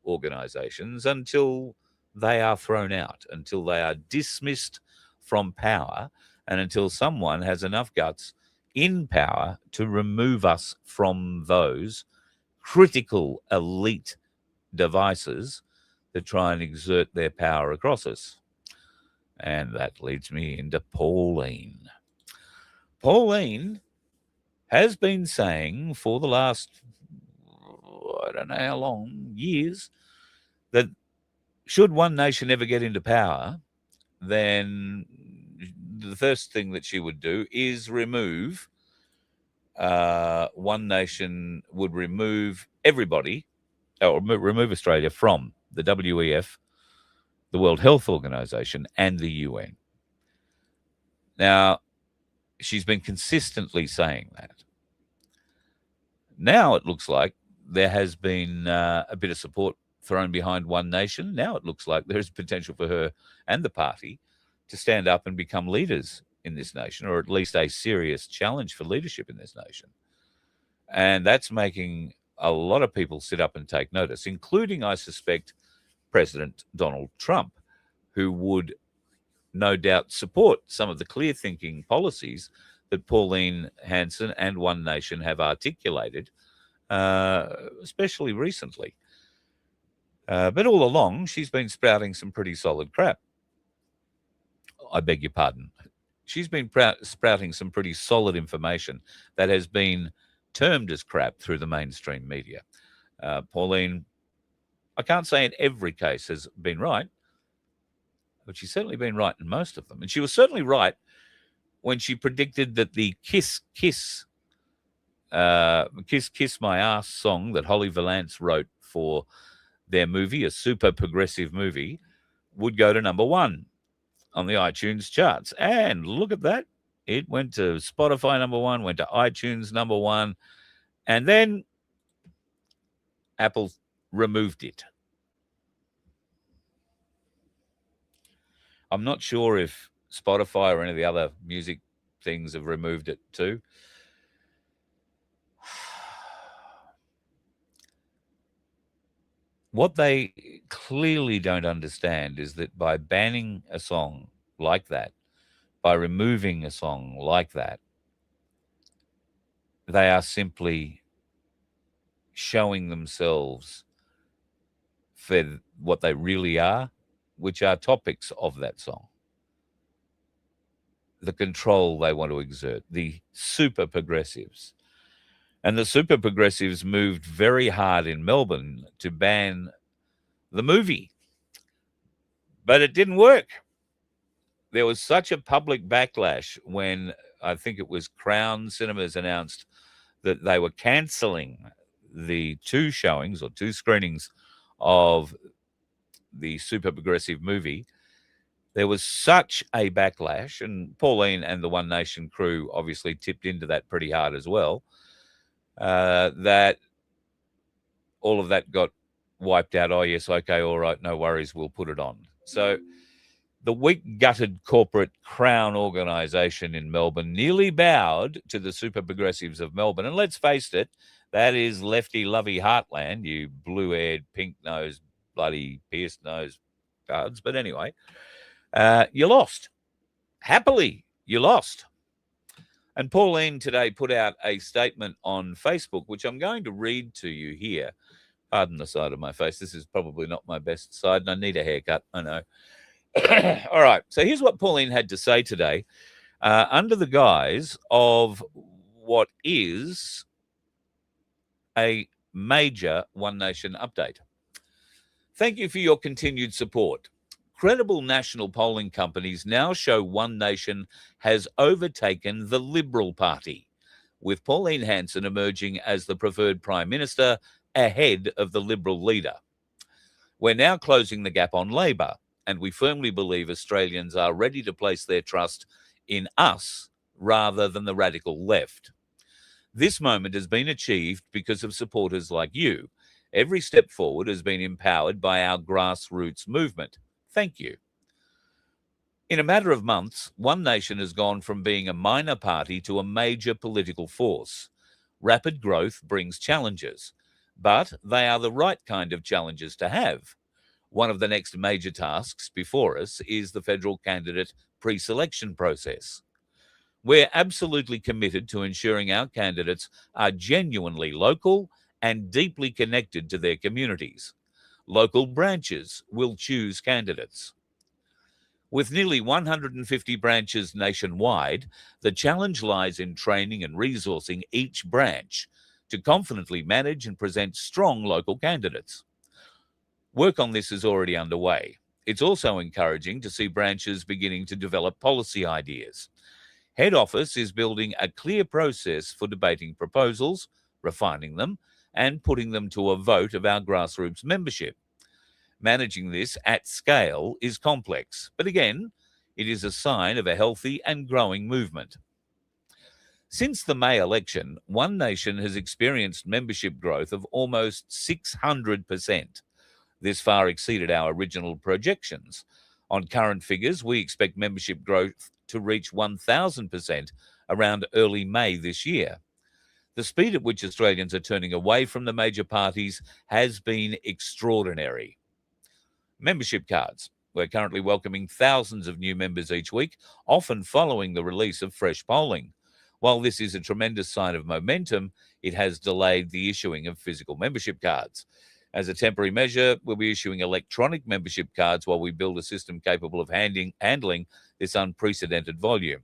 organisations until they are thrown out, until they are dismissed from power, and until someone has enough guts in power to remove us from those critical elite devices that try and exert their power across us. And that leads me into Pauline. Pauline has been saying for the last, I don't know how long, years, that should one nation ever get into power, then the first thing that she would do is remove, one nation would remove everybody, or remove Australia from the WEF, the World Health Organization, and the UN. Now, she's been consistently saying that. Now it looks like there has been a bit of support thrown behind one nation. Now it looks like there is potential for her and the party to stand up and become leaders in this nation, or at least a serious challenge for leadership in this nation. And that's making a lot of people sit up and take notice, including, I suspect, President Donald Trump, who would no doubt support some of the clear-thinking policies that Pauline Hanson and One Nation have articulated, especially recently. But all along, she's been sprouting some pretty solid crap. I beg your pardon. She's been sprouting some pretty solid information that has been termed as crap through the mainstream media. Pauline, I can't say in every case has been right, but she's certainly been right in most of them. And she was certainly right when she predicted that the Kiss My Ass song that Holly Valance wrote for their movie, a super progressive movie, would go to number 1 on the iTunes charts. And look at that. It went to Spotify number 1, went to iTunes number 1, and then Apple removed it. I'm not sure if Spotify or any of the other music things have removed it too. What they clearly don't understand is that by banning a song like that, by removing a song like that, they are simply showing themselves for what they really are, which are topics of that song. The control they want to exert, the super progressives. And the super progressives moved very hard in Melbourne to ban the movie. But it didn't work. There was such a public backlash when I think it was Crown Cinemas announced that they were cancelling the 2 showings or 2 screenings of the super progressive movie. There was such a backlash, and Pauline and the One Nation crew obviously tipped into that pretty hard as well, that all of that got wiped out. Oh, yes, okay, all right, no worries, we'll put it on. So the weak-gutted corporate Crown organisation in Melbourne nearly bowed to the super progressives of Melbourne. And let's face it, that is lefty-lovey heartland, you blue-haired, pink-nosed, bloody pierced-nosed cards. But anyway, you lost. Happily, you lost. And Pauline today put out a statement on Facebook, which I'm going to read to you here. Pardon the side of my face. This is probably not my best side, and I need a haircut, I know. All right, so here's what Pauline had to say today. under the guise of what is a major One Nation update. Thank you for your continued support. Credible national polling companies now show One Nation has overtaken the Liberal Party, with Pauline Hanson emerging as the preferred Prime Minister ahead of the Liberal leader. We're now closing the gap on Labor, and we firmly believe Australians are ready to place their trust in us rather than the radical left. This moment has been achieved because of supporters like you. Every step forward has been empowered by our grassroots movement. Thank you. In a matter of months, One Nation has gone from being a minor party to a major political force. Rapid growth brings challenges, but they are the right kind of challenges to have. One of the next major tasks before us is the federal candidate pre-selection process. We're absolutely committed to ensuring our candidates are genuinely local and deeply connected to their communities. Local branches will choose candidates. With nearly 150 branches nationwide, the challenge lies in training and resourcing each branch to confidently manage and present strong local candidates. Work on this is already underway. It's also encouraging to see branches beginning to develop policy ideas. Head Office is building a clear process for debating proposals, refining them, and putting them to a vote of our grassroots membership. Managing this at scale is complex, but again, it is a sign of a healthy and growing movement. Since the May election, One Nation has experienced membership growth of almost 600%. This far exceeded our original projections. On current figures, we expect membership growth to reach 1,000% around early May this year. The speed at which Australians are turning away from the major parties has been extraordinary. Membership cards. We're currently welcoming thousands of new members each week, often following the release of fresh polling. While this is a tremendous sign of momentum, it has delayed the issuing of physical membership cards. As a temporary measure, we'll be issuing electronic membership cards while we build a system capable of handling this unprecedented volume.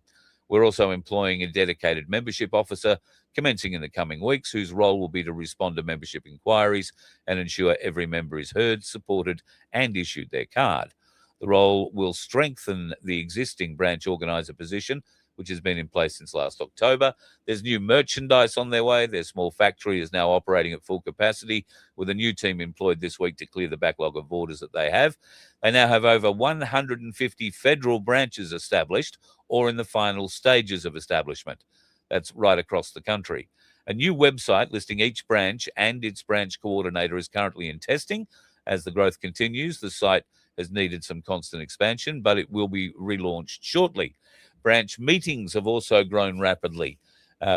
We're also employing a dedicated membership officer commencing in the coming weeks, whose role will be to respond to membership inquiries and ensure every member is heard, supported, and issued their card. The role will strengthen the existing branch organiser position, which has been in place since last October. There's new merchandise on their way. Their small factory is now operating at full capacity, with a new team employed this week to clear the backlog of orders that they have. They now have over 150 federal branches established or in the final stages of establishment. That's right across the country. A new website listing each branch and its branch coordinator is currently in testing. As the growth continues, the site has needed some constant expansion, but it will be relaunched shortly. Branch meetings have also grown rapidly.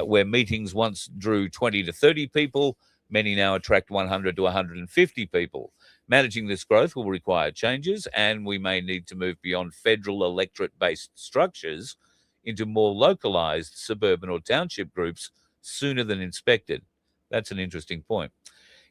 Where meetings once drew 20 to 30 people, many now attract 100 to 150 people. Managing this growth will require changes, and we may need to move beyond federal electorate-based structures into more localised suburban or township groups sooner than expected. That's an interesting point.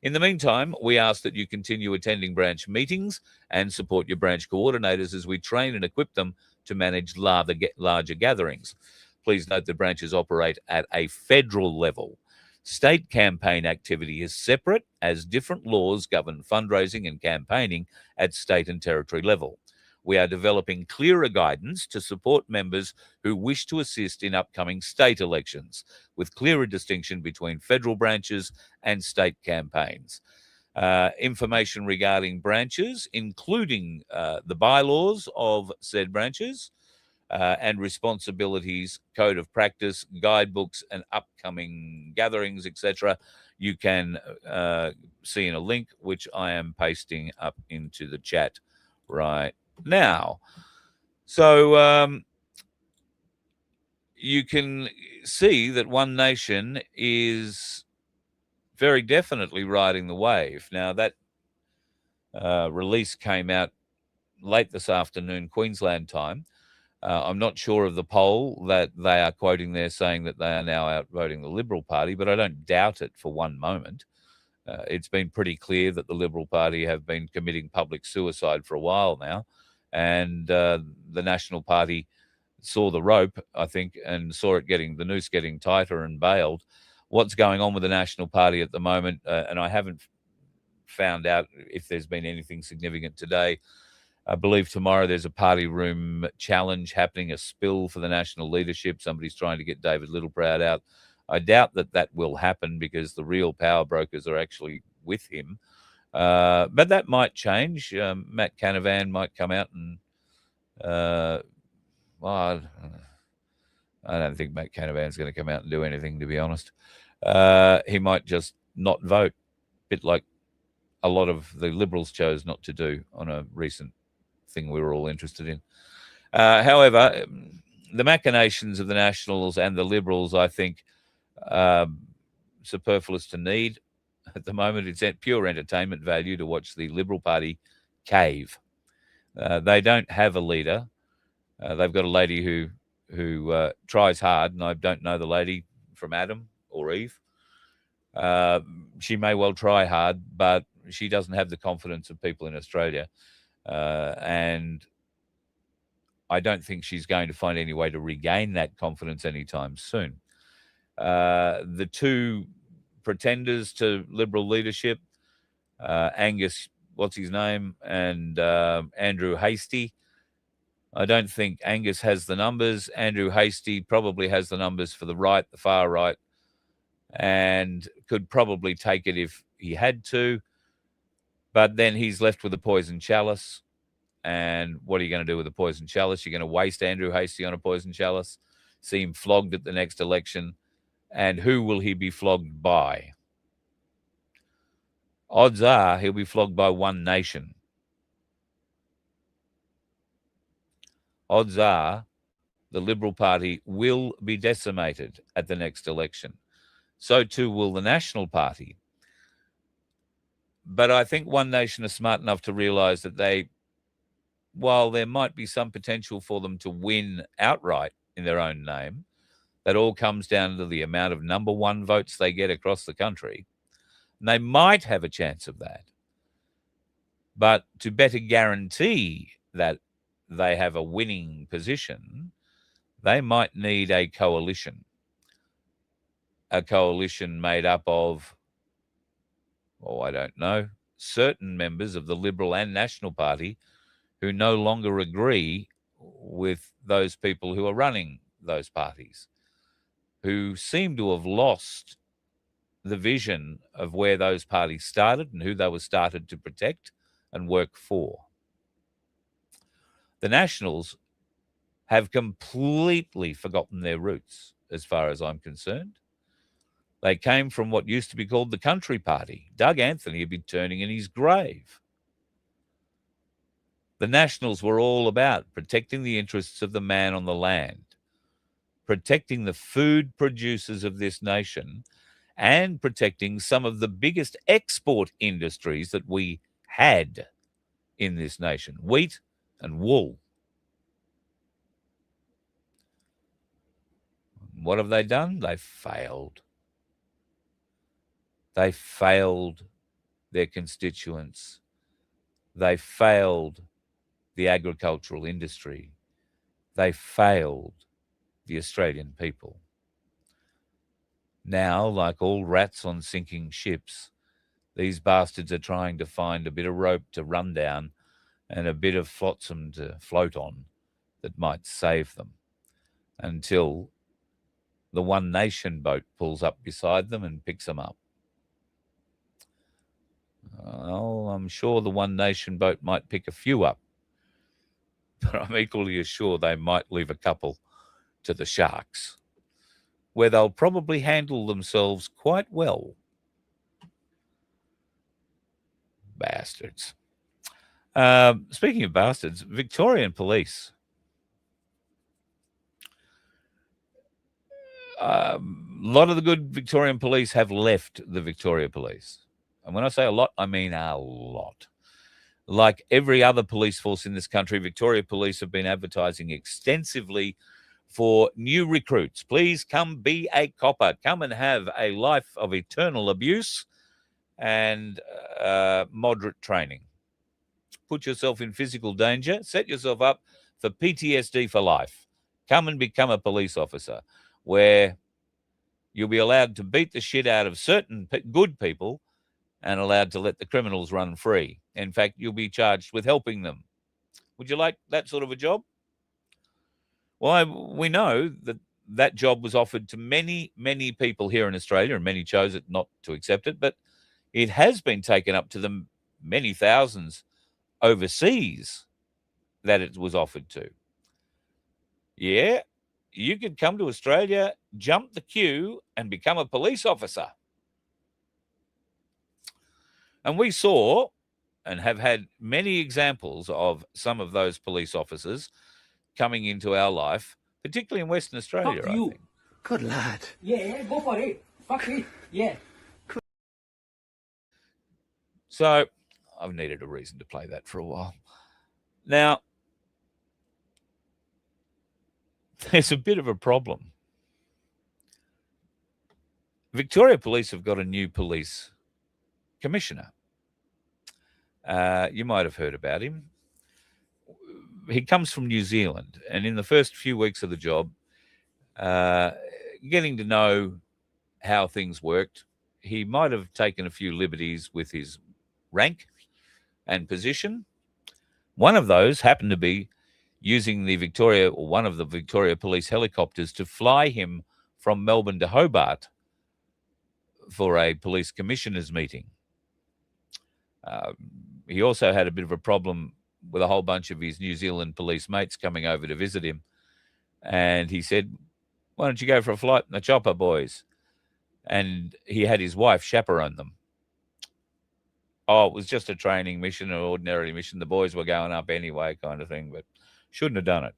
In the meantime, we ask that you continue attending branch meetings and support your branch coordinators as we train and equip them to manage larger gatherings. Please note that branches operate at a federal level. State campaign activity is separate, as different laws govern fundraising and campaigning at state and territory level. We are developing clearer guidance to support members who wish to assist in upcoming state elections, with clearer distinction between federal branches and state campaigns. Information regarding branches, including the bylaws of said branches and responsibilities, code of practice, guidebooks, and upcoming gatherings, etc., you can see in a link which I am pasting up into the chat right now. So you can see that One Nation is very definitely riding the wave. Now, that release came out late this afternoon, Queensland time. I'm not sure of the poll that they are quoting there, saying that they are now outvoting the Liberal Party, but I don't doubt it for one moment. It's been pretty clear that the Liberal Party have been committing public suicide for a while now, and the National Party saw the rope, I think, and saw the noose getting tighter and bailed. What's going on with the National Party at the moment, and I haven't found out if there's been anything significant today. I believe tomorrow there's a party room challenge happening, a spill for the national leadership. Somebody's trying to get David Littleproud out. I doubt that will happen because the real power brokers are actually with him. But that might change. Matt Canavan might come out and, well, I don't think Matt Canavan's going to come out and do anything, to be honest. He might just not vote, a bit like a lot of the Liberals chose not to do on a recent thing we were all interested in. However, the machinations of the Nationals and the Liberals, I think, superfluous to need at the moment. It's at pure entertainment value to watch the Liberal Party cave. They don't have a leader. They've got a lady who tries hard, and I don't know the lady from Adam or Eve. She may well try hard, but she doesn't have the confidence of people in Australia. And I don't think she's going to find any way to regain that confidence anytime soon. The two pretenders to Liberal leadership, Angus, what's his name, and Andrew Hastie. I don't think Angus has the numbers. Andrew Hastie probably has the numbers for the right, the far right, and could probably take it if he had to. But then he's left with a poison chalice. And what are you going to do with a poison chalice? You're going to waste Andrew Hastie on a poison chalice, see him flogged at the next election. And who will he be flogged by? Odds are he'll be flogged by One Nation. Odds are the Liberal Party will be decimated at the next election. So too will the National Party. But I think One Nation are smart enough to realise that while there might be some potential for them to win outright in their own name, that all comes down to the amount of number one votes they get across the country. And they might have a chance of that. But to better guarantee that they have a winning position, they might need a coalition. A coalition made up of, I don't know, certain members of the Liberal and National Party who no longer agree with those people who are running those parties, who seem to have lost the vision of where those parties started and who they were started to protect and work for. The Nationals have completely forgotten their roots, as far as I'm concerned. They came from what used to be called the Country Party. Doug Anthony had been turning in his grave. The Nationals were all about protecting the interests of the man on the land, protecting the food producers of this nation, and protecting some of the biggest export industries that we had in this nation, wheat and wool. What have they done? They failed. They failed their constituents. They failed the agricultural industry. They failed the Australian people. Now, like all rats on sinking ships, these bastards are trying to find a bit of rope to run down and a bit of flotsam to float on that might save them until the One Nation boat pulls up beside them and picks them up. Well, I'm sure the One Nation boat might pick a few up, but I'm equally as sure they might leave a couple to the sharks, where they'll probably handle themselves quite well. Bastards. Speaking of bastards, Victorian police. A lot of the good Victorian police have left the Victoria Police. And when I say a lot, I mean a lot. Like every other police force in this country, Victoria Police have been advertising extensively for new recruits. Please come be a copper. Come and have a life of eternal abuse and moderate training. Put yourself in physical danger. Set yourself up for PTSD for life. Come and become a police officer, where you'll be allowed to beat the shit out of certain good people and allowed to let the criminals run free. In fact, you'll be charged with helping them. Would you like that sort of a job? Well, we know that that job was offered to many, many people here in Australia, and many chose it not to accept it, but it has been taken up to the many thousands overseas that it was offered to. Yeah, you could come to Australia, jump the queue, and become a police officer. And we saw and have had many examples of some of those police officers coming into our life, particularly in Western Australia, Fuck I you. think. Good lad. Yeah, go for it. Fuck it. Yeah. So I've needed a reason to play that for a while. Now, there's a bit of a problem. Victoria Police have got a new police commissioner. You might have heard about him. He comes from New Zealand, and in the first few weeks of the job, getting to know how things worked, he might have taken a few liberties with his rank and position. One of those happened to be using one of the Victoria Police helicopters to fly him from Melbourne to Hobart for a police commissioners meeting. He also had a bit of a problem with a whole bunch of his New Zealand police mates coming over to visit him. And he said, "Why don't you go for a flight in the chopper, boys?" And he had his wife chaperone them. Oh, it was just a training mission, an ordinary mission. The boys were going up anyway, kind of thing, but shouldn't have done it.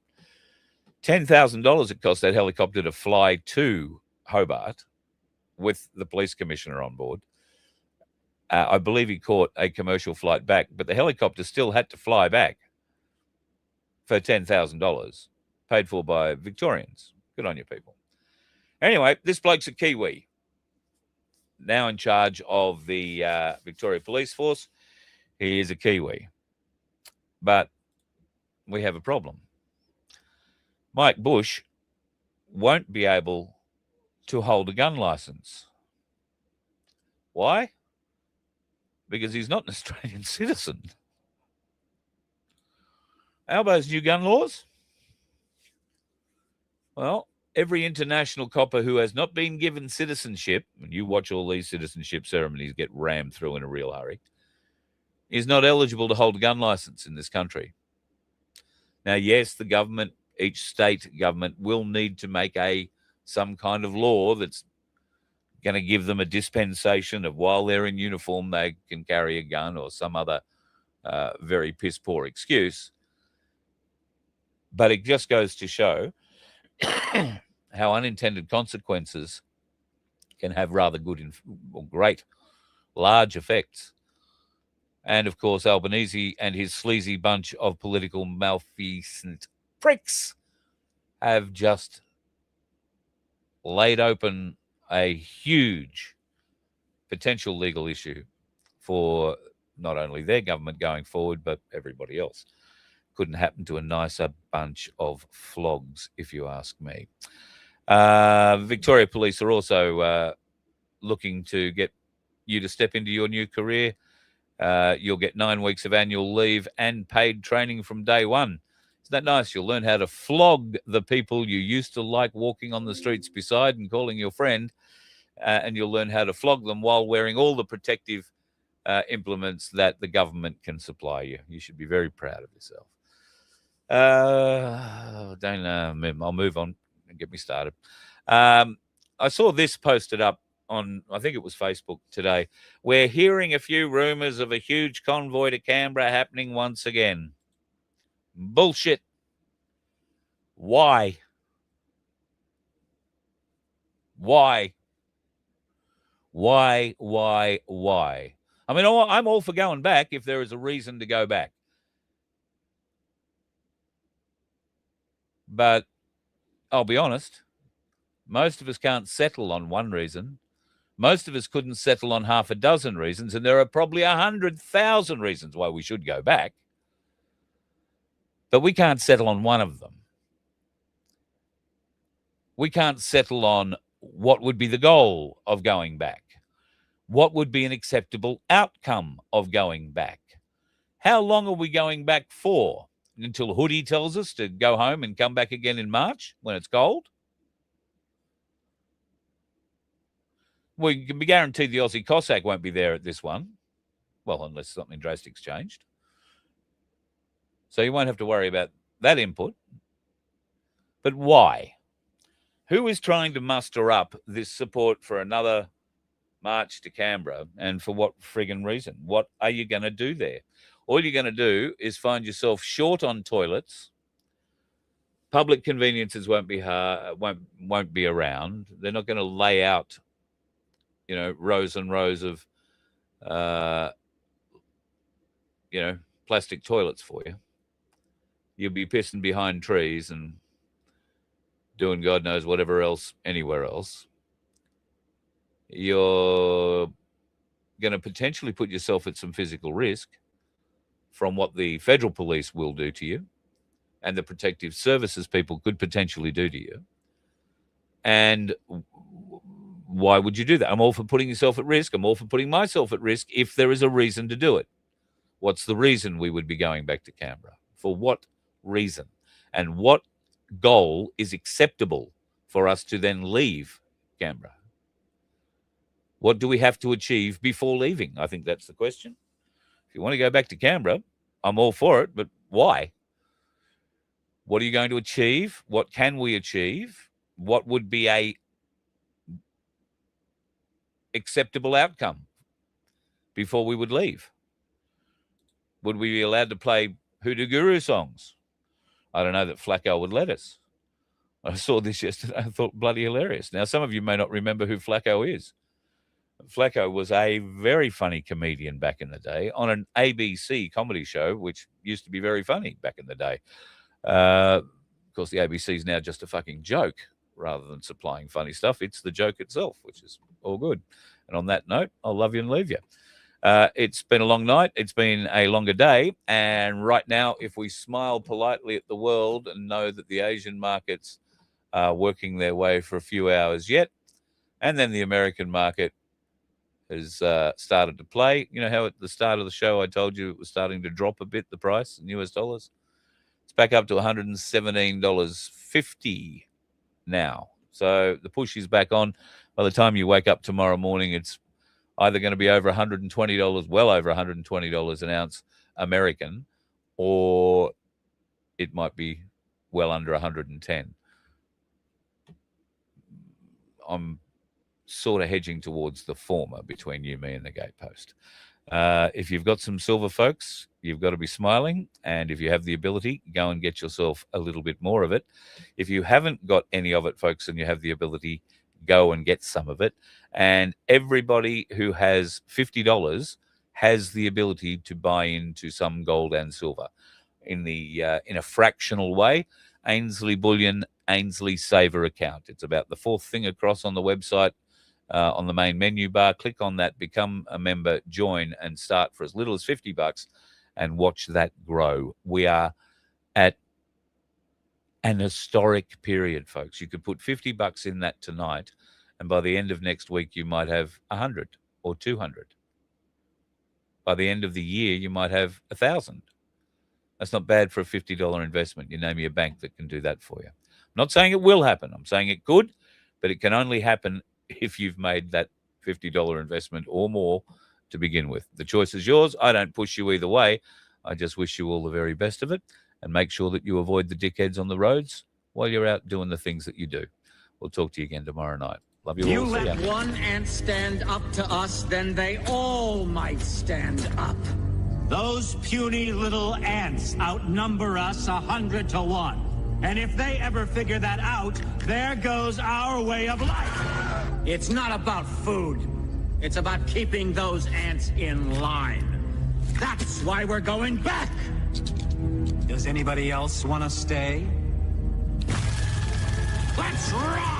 $10,000 it cost that helicopter to fly to Hobart with the police commissioner on board. I believe he caught a commercial flight back, but the helicopter still had to fly back for $10,000, paid for by Victorians. Good on you, people. Anyway, this bloke's a Kiwi, now in charge of the Victoria Police Force. He is a Kiwi. But we have a problem. Mike Bush won't be able to hold a gun license. Why? Because he's not an Australian citizen. Albo's new gun laws? Well, every international copper who has not been given citizenship, and you watch all these citizenship ceremonies get rammed through in a real hurry, is not eligible to hold a gun license in this country. Now, yes, the government, each state government, will need to make some kind of law that's going to give them a dispensation of while they're in uniform they can carry a gun, or some other very piss poor excuse. But it just goes to show how unintended consequences can have rather good or great large effects. And of course, Albanese and his sleazy bunch of political malfeasant pricks have just laid open a huge potential legal issue for not only their government going forward, but everybody else. Couldn't happen to a nicer bunch of flogs, if you ask me. Victoria Police are also looking to get you to step into your new career. You'll get 9 weeks of annual leave and paid training from day one. Isn't that nice? You'll learn how to flog the people you used to like walking on the streets beside and calling your friend, and you'll learn how to flog them while wearing all the protective implements that the government can supply you. You should be very proud of yourself. I'll move on and get me started. I saw this posted up on, I think it was Facebook today. We're hearing a few rumors of a huge convoy to Canberra happening once again. Bullshit. Why? Why? Why? I mean, I'm all for going back if there is a reason to go back. But I'll be honest, most of us can't settle on one reason. Most of us couldn't settle on half a dozen reasons, and there are probably 100,000 reasons why we should go back. But we can't settle on one of them. We can't settle on what would be the goal of going back. What would be an acceptable outcome of going back? How long are we going back for? Until Hoodie tells us to go home and come back again in March when it's cold? We can be guaranteed the Aussie Cossack won't be there at this one. Well, unless something drastic's changed. So you won't have to worry about that input. But why? Who is trying to muster up this support for another march to Canberra, and for what friggin' reason? What are you going to do there? All you're going to do is find yourself short on toilets. Public conveniences won't be around. They're not going to lay out, rows and rows of, plastic toilets for you. You'll be pissing behind trees and doing God knows whatever else anywhere else. You're going to potentially put yourself at some physical risk from what the federal police will do to you and the protective services people could potentially do to you. And why would you do that? I'm all for putting yourself at risk. I'm all for putting myself at risk if there is a reason to do it. What's the reason we would be going back to Canberra? For what reason? And what goal is acceptable for us to then leave Canberra? What do we have to achieve before leaving? I think that's the question. If you want to go back to Canberra, I'm all for it, but why? What are you going to achieve? What can we achieve? What would be a acceptable outcome before we would leave? Would we be allowed to play Hoodoo Guru songs? I don't know that Flacco would let us. I saw this yesterday. I thought bloody hilarious. Now, some of you may not remember who Flacco is. Flacco was a very funny comedian back in the day on an ABC comedy show, which used to be very funny back in the day. Of course, the ABC is now just a fucking joke rather than supplying funny stuff. It's the joke itself, which is all good. And on that note, I'll love you and leave you. It's been a long night. It's been a longer day. And right now, if we smile politely at the world and know that the Asian markets are working their way for a few hours yet, and then the American market has started to play. You know how at the start of the show I told you it was starting to drop a bit, the price in US dollars? It's back up to $117.50 now. So the push is back on. By the time you wake up tomorrow morning, it's either going to be over $120, well over $120 an ounce American, or it might be well under 110. I'm sort of hedging towards the former between you, me, and the gatepost. If you've got some silver, folks, you've got to be smiling. And if you have the ability, go and get yourself a little bit more of it. If you haven't got any of it, folks, and you have the ability, go and get some of it. And everybody who has $50 has the ability to buy into some gold and silver in a fractional way. Ainslie Bullion, Ainslie Saver account. It's about the fourth thing across on the website. On the main menu bar, click on that, become a member, join, and start for as little as $50 and watch that grow. We are at an historic period, folks. You could put $50 in that tonight, and by the end of next week, you might have 100 or 200. By the end of the year, you might have 1,000. That's not bad for a $50 investment. You name me a bank that can do that for you. I'm not saying it will happen. I'm saying it could, but it can only happen if you've made that $50 investment or more to begin with. The choice is yours. I don't push you either way. I just wish you all the very best of it, and make sure that you avoid the dickheads on the roads while you're out doing the things that you do. We'll talk to you again tomorrow night. Love you all. You let one ant stand up to us, then they all might stand up. Those puny little ants outnumber us 100 to 1. And if they ever figure that out, there goes our way of life. It's not about food. It's about keeping those ants in line. That's why we're going back. Does anybody else want to stay? Let's rock!